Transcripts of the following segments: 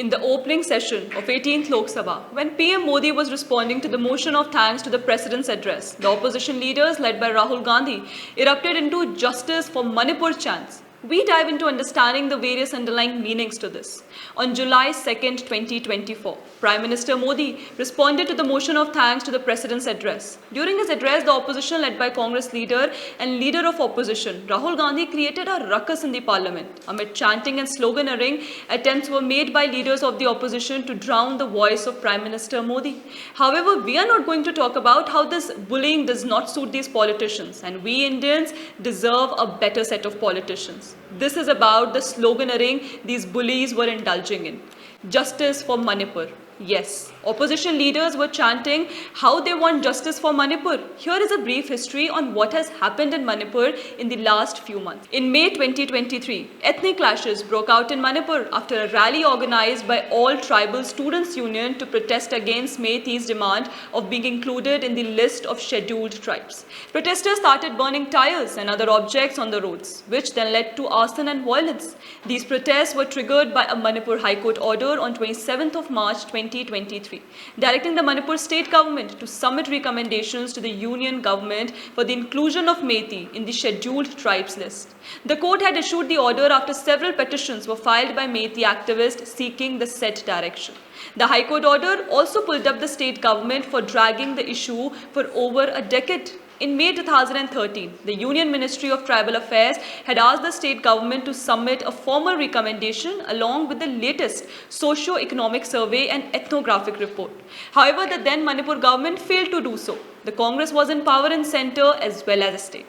In the opening session of 18th Lok Sabha, when PM Modi was responding to the motion of thanks to the President's address, the opposition leaders led by Rahul Gandhi erupted into justice for Manipur chants. We dive into understanding the various underlying meanings to this. On July 2nd, 2024, Prime Minister Modi responded to the motion of thanks to the President's address. During his address, the opposition led by Congress leader and leader of opposition, Rahul Gandhi, created a ruckus in the parliament. Amid chanting and sloganeering, attempts were made by leaders of the opposition to drown the voice of Prime Minister Modi. However, we are not going to talk about how this bullying does not suit these politicians, and we Indians deserve a better set of politicians. This is about the sloganeering these bullies were indulging in. Justice for Manipur. Yes, opposition leaders were chanting how they want justice for Manipur. Here is a brief history on what has happened in Manipur in the last few months. In May 2023, ethnic clashes broke out in Manipur after a rally organized by All Tribal Students Union to protest against Meitei's demand of being included in the list of scheduled tribes. Protesters started burning tires and other objects on the roads, which then led to arson and violence. These protests were triggered by a Manipur High Court order on 27th of March 2023, directing the Manipur state government to submit recommendations to the union government for the inclusion of Meitei in the scheduled tribes list. The court had issued the order after several petitions were filed by Meitei activists seeking the said direction. The High Court order also pulled up the state government for dragging the issue for over a decade. In May 2013, the Union Ministry of Tribal Affairs had asked the state government to submit a formal recommendation along with the latest socio-economic survey and ethnographic report. However, the then Manipur government failed to do so. The Congress was in power in centre as well as state.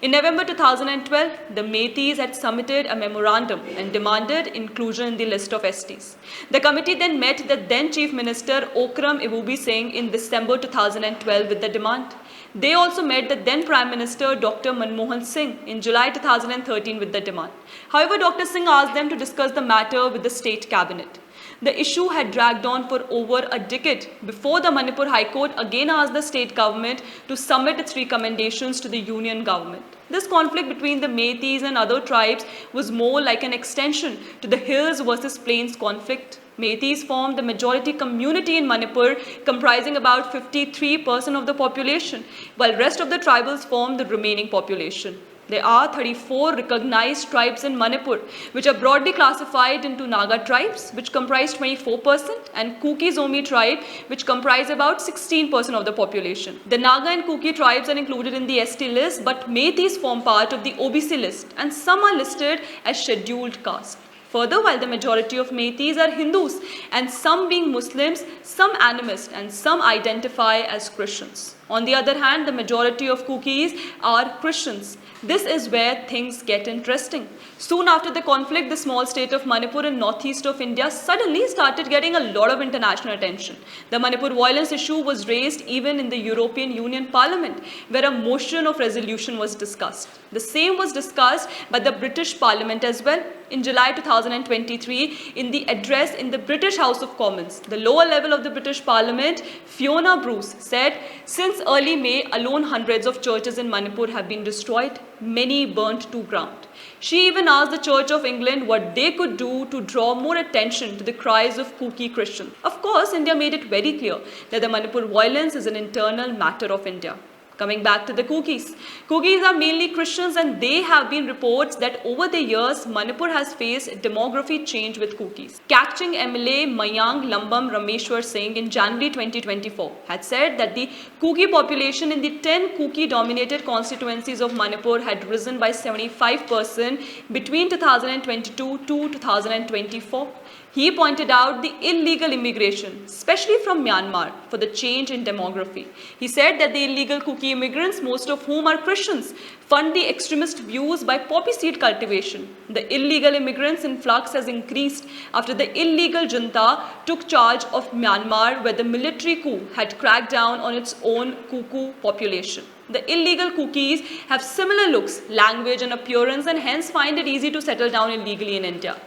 In November 2012, the Meiteis had submitted a memorandum and demanded inclusion in the list of STs. The committee then met the then Chief Minister Okram Ibubi Singh in December 2012 with the demand. They also met the then Prime Minister Dr. Manmohan Singh in July 2013 with the demand. However, Dr. Singh asked them to discuss the matter with the state cabinet. The issue had dragged on for over a decade before the Manipur High Court again asked the state government to submit its recommendations to the union government. This conflict between the Meiteis and other tribes was more like an extension to the hills versus plains conflict. Meiteis form the majority community in Manipur, comprising about 53% of the population, while rest of the tribals form the remaining population. There are 34 recognized tribes in Manipur, which are broadly classified into Naga tribes, which comprise 24%, and Kuki-Zomi tribe, which comprise about 16% of the population. The Naga and Kuki tribes are included in the ST list, but Meiteis form part of the OBC list, and some are listed as scheduled caste. Further, while the majority of Meiteis are Hindus, and some being Muslims, some animists, and some identify as Christians. On the other hand, the majority of Kukis are Christians. This is where things get interesting. Soon after the conflict, the small state of Manipur in northeast of India suddenly started getting a lot of international attention. The Manipur violence issue was raised even in the European Union Parliament, where a motion of resolution was discussed. The same was discussed by the British Parliament as well. In July 2023, in the address in the British House of Commons, the lower level of the British Parliament, Fiona Bruce, said, "Since early May, alone hundreds of churches in Manipur have been destroyed, many burnt to ground." She even asked the Church of England what they could do to draw more attention to the cries of Kuki Christians. Of course, India made it very clear that the Manipur violence is an internal matter of India. Coming back to the Kukis. Kukis are mainly Christians, and there have been reports that over the years, Manipur has faced demography change with Kukis. Catching MLA Mayang Lambam Rameshwar Singh in January 2024 had said that the Kuki population in the 10 Kuki-dominated constituencies of Manipur had risen by 75% between 2022 to 2024. He pointed out the illegal immigration, especially from Myanmar, for the change in demography. He said that the illegal Kuki immigrants, most of whom are Christians, fund the extremist views by poppy seed cultivation. The illegal immigrants influx has increased after the illegal junta took charge of Myanmar, where the military coup had cracked down on its own Kuku population. The illegal Kukis have similar looks, language and appearance, and hence find it easy to settle down illegally in India.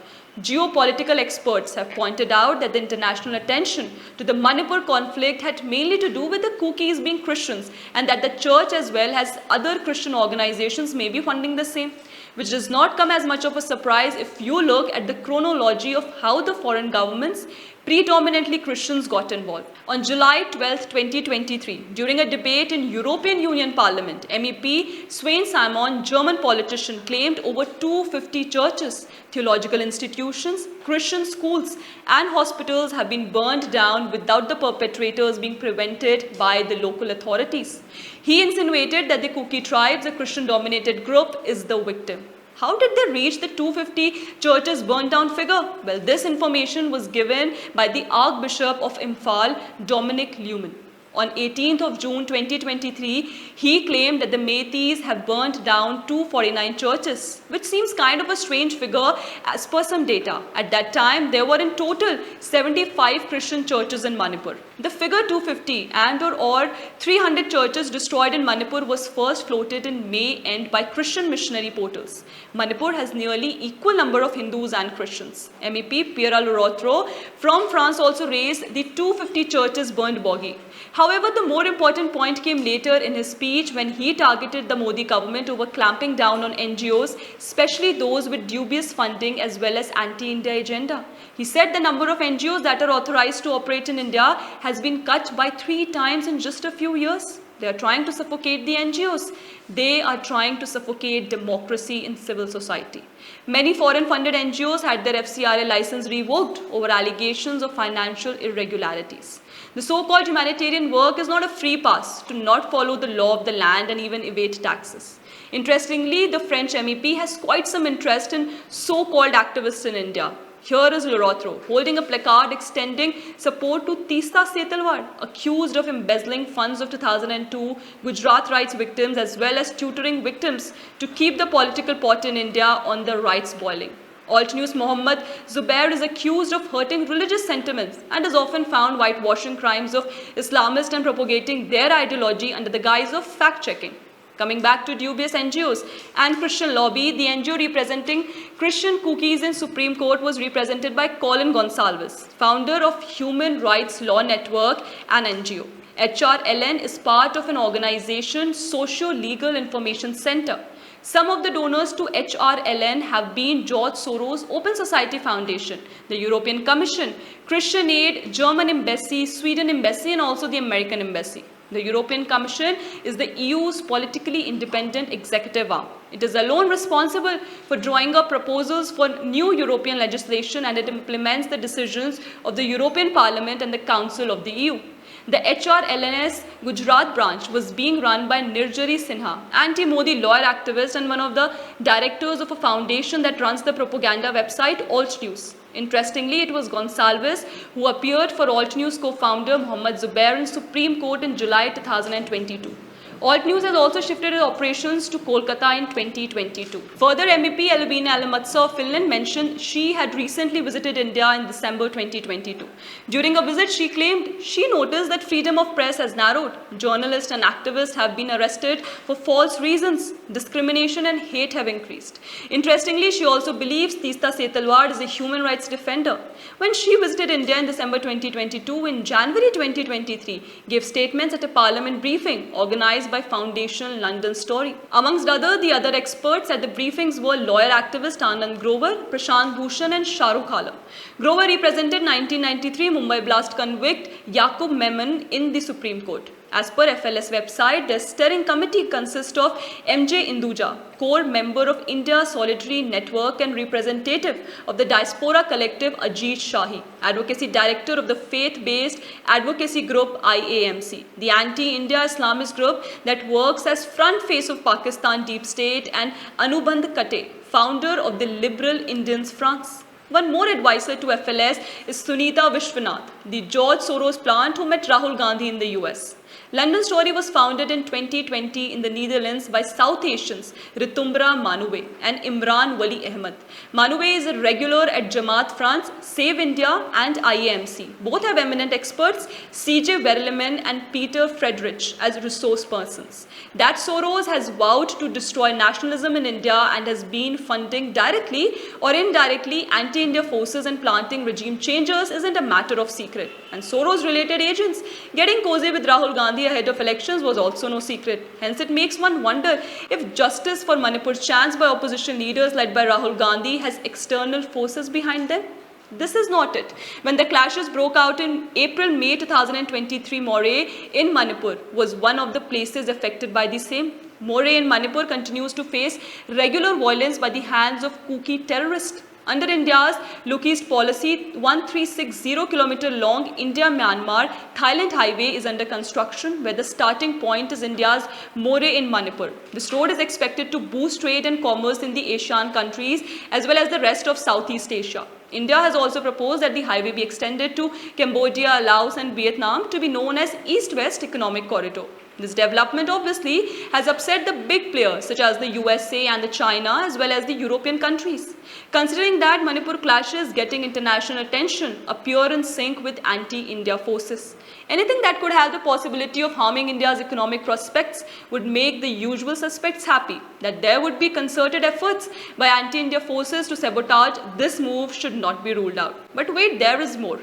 Geopolitical experts have pointed out that the international attention to the Manipur conflict had mainly to do with the Kukis being Christians, and that the church as well as other Christian organizations may be funding the same. which does not come as much of a surprise if you look at the chronology of how the foreign governments, predominantly Christians, got involved. On July 12, 2023, during a debate in European Union Parliament, MEP Svein Simon, German politician, claimed over 250 churches, theological institutions, Christian schools and hospitals have been burned down without the perpetrators being prevented by the local authorities. He insinuated that the Kuki tribes, a Christian-dominated group, is the victim. How did they reach the 250 churches burnt down figure? Well, this information was given by the Archbishop of Imphal, Dominic Leumann. On 18th of June 2023, he claimed that the Métis have burnt down 249 churches, which seems kind of a strange figure as per some data. At that time, there were in total 75 Christian churches in Manipur. The figure 250 or 300 churches destroyed in Manipur was first floated in May end by Christian missionary portals. Manipur has nearly equal number of Hindus and Christians. MEP Pierre Lorotro from France also raised the 250 churches burned bogey. However, the more important point came later in his speech when he targeted the Modi government over clamping down on NGOs, especially those with dubious funding as well as anti-India agenda. He said the number of NGOs that are authorized to operate in India has been cut by 3 times in just a few years. They are trying to suffocate the NGOs. They are trying to suffocate democracy in civil society. Many foreign-funded NGOs had their FCRA license revoked over allegations of financial irregularities. The so-called humanitarian work is not a free pass to not follow the law of the land and even evade taxes. Interestingly, the French MEP has quite some interest in so-called activists in India. Here is Lorotro holding a placard extending support to Teesta Setalwad, accused of embezzling funds of 2002 Gujarat rights victims as well as tutoring victims to keep the political pot in India on the rights boiling. Alt News Mohammad Zubair is accused of hurting religious sentiments and is often found whitewashing crimes of Islamists and propagating their ideology under the guise of fact-checking. Coming back to dubious NGOs and Christian lobby, the NGO representing Christian cookies in Supreme Court was represented by Colin Gonsalves, founder of Human Rights Law Network, an NGO. HRLN is part of an organization, Socio-Legal Information Center. Some of the donors to HRLN have been George Soros Open Society Foundation, the European Commission, Christian Aid, German Embassy, Sweden Embassy, and also the American Embassy. The European Commission is the EU's politically independent executive arm. It is alone responsible for drawing up proposals for new European legislation, and it implements the decisions of the European Parliament and the Council of the EU. The HRLN's Gujarat branch was being run by Nirjari Sinha, anti-Modi lawyer activist and one of the directors of a foundation that runs the propaganda website Alt News. Interestingly, it was Gonsalves who appeared for Alt News co-founder Mohammad Zubair in Supreme Court in July 2022. Alt News has also shifted its operations to Kolkata in 2022. Further, MEP Albina Alamatsa of Finland mentioned she had recently visited India in December 2022. During a visit, she claimed she noticed that freedom of press has narrowed. Journalists and activists have been arrested for false reasons. Discrimination and hate have increased. Interestingly, she also believes Teesta Setalwad is a human rights defender. When she visited India in December 2022, in January 2023, gave statements at a parliament briefing organized by Foundation London Story. Amongst the other experts at the briefings were lawyer activist Anand Grover, Prashant Bhushan and Shahrukh Alam. Grover represented 1993 Mumbai blast convict Yaqub Memon in the Supreme Court. As per FLS website, their steering committee consists of MJ Induja, core member of India Solidarity Network and representative of the diaspora collective Ajit Shahi, advocacy director of the faith-based advocacy group IAMC, the anti-India Islamist group that works as front face of Pakistan deep state, and Anubandh Kate, founder of the Liberal Indians France. One more advisor to FLS is Sunita Vishwanath, the George Soros plant who met Rahul Gandhi in the US. London Story was founded in 2020 in the Netherlands by South Asians Ritumbra Manouwe and Imran Wali Ahmed. Manouwe is a regular at Jamaat France, Save India and IAMC. Both have eminent experts, CJ Verleman and Peter Friedrich, as resource persons. That Soros has vowed to destroy nationalism in India and has been funding directly or indirectly anti-India forces and planting regime changers isn't a matter of secret. And Soros-related agents getting cozy with Rahul Gandhi Gandhi ahead of elections was also no secret. Hence, it makes one wonder if justice for Manipur chants by opposition leaders led by Rahul Gandhi has external forces behind them. This is not it. When the clashes broke out in April-May 2023, Moreh in Manipur was one of the places affected by the same. Moreh in Manipur continues to face regular violence by the hands of Kuki terrorists. Under India's Look East policy, 1360-kilometer long India-Myanmar Thailand highway is under construction, where the starting point is India's Moreh in Manipur. This road is expected to boost trade and commerce in the ASEAN countries as well as the rest of Southeast Asia. India has also proposed that the highway be extended to Cambodia, Laos and Vietnam to be known as East-West Economic Corridor. This development obviously has upset the big players such as the USA and the China as well as the European countries. Considering that Manipur clashes getting international attention appear in sync with anti-India forces. Anything that could have the possibility of harming India's economic prospects would make the usual suspects happy. That there would be concerted efforts by anti-India forces to sabotage this move should not be ruled out. But wait, there is more.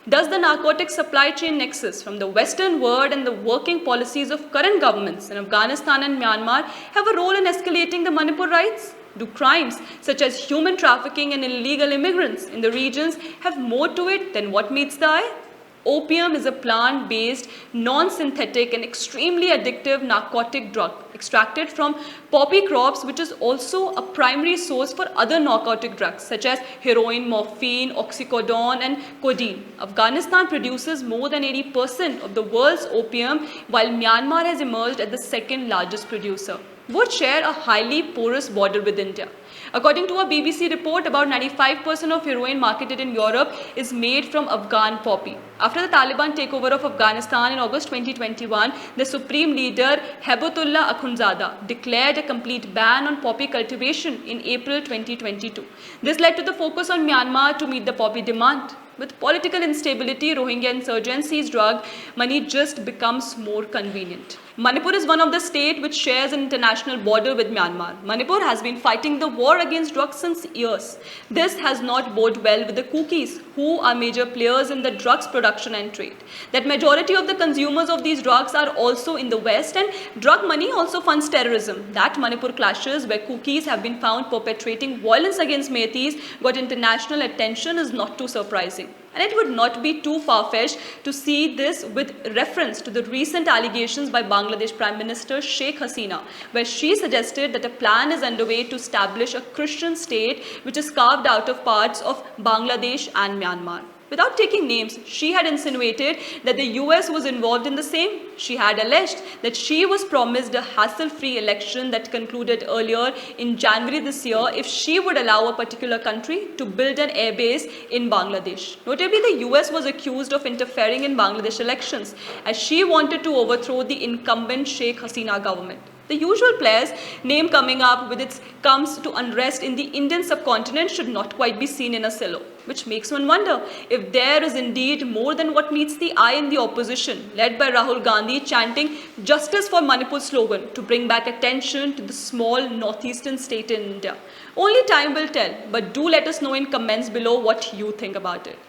Does the narcotics supply chain nexus from the Western world and the working policies of current governments in Afghanistan and Myanmar have a role in escalating the Manipur riots? Do crimes such as human trafficking and illegal immigrants in the regions have more to it than what meets the eye? Opium is a plant-based, non-synthetic and extremely addictive narcotic drug extracted from poppy crops, which is also a primary source for other narcotic drugs such as heroin, morphine, oxycodone and codeine. Afghanistan produces more than 80% of the world's opium, while Myanmar has emerged as the second largest producer. Both share a highly porous border with India. According to a BBC report, about 95% of heroin marketed in Europe is made from Afghan poppy. After the Taliban takeover of Afghanistan in August 2021, the supreme leader Hebatullah Akhundzada declared a complete ban on poppy cultivation in April 2022. This led to the focus on Myanmar to meet the poppy demand. With political instability, Rohingya insurgency's drug money just becomes more convenient. Manipur is one of the states which shares an international border with Myanmar. Manipur has been fighting the war against drugs since years. This has not boded well with the Kukis, who are major players in the drugs production and trade. That majority of the consumers of these drugs are also in the West, and drug money also funds terrorism. That Manipur clashes, where Kukis have been found perpetrating violence against Meiteis, got international attention is not too surprising. And it would not be too far-fetched to see this with reference to the recent allegations by Bangladesh Prime Minister Sheikh Hasina, where she suggested that a plan is underway to establish a Christian state which is carved out of parts of Bangladesh and Myanmar. Without taking names, she had insinuated that the US was involved in the same. She had alleged that she was promised a hassle-free election that concluded earlier in January this year if she would allow a particular country to build an airbase in Bangladesh. Notably, the US was accused of interfering in Bangladesh elections as she wanted to overthrow the incumbent Sheikh Hasina government. The usual players' name coming up with its comes to unrest in the Indian subcontinent should not quite be seen in a silo, which makes one wonder if there is indeed more than what meets the eye in the opposition, led by Rahul Gandhi chanting "Justice for Manipur" slogan to bring back attention to the small northeastern state in India. Only time will tell, but do let us know in comments below what you think about it.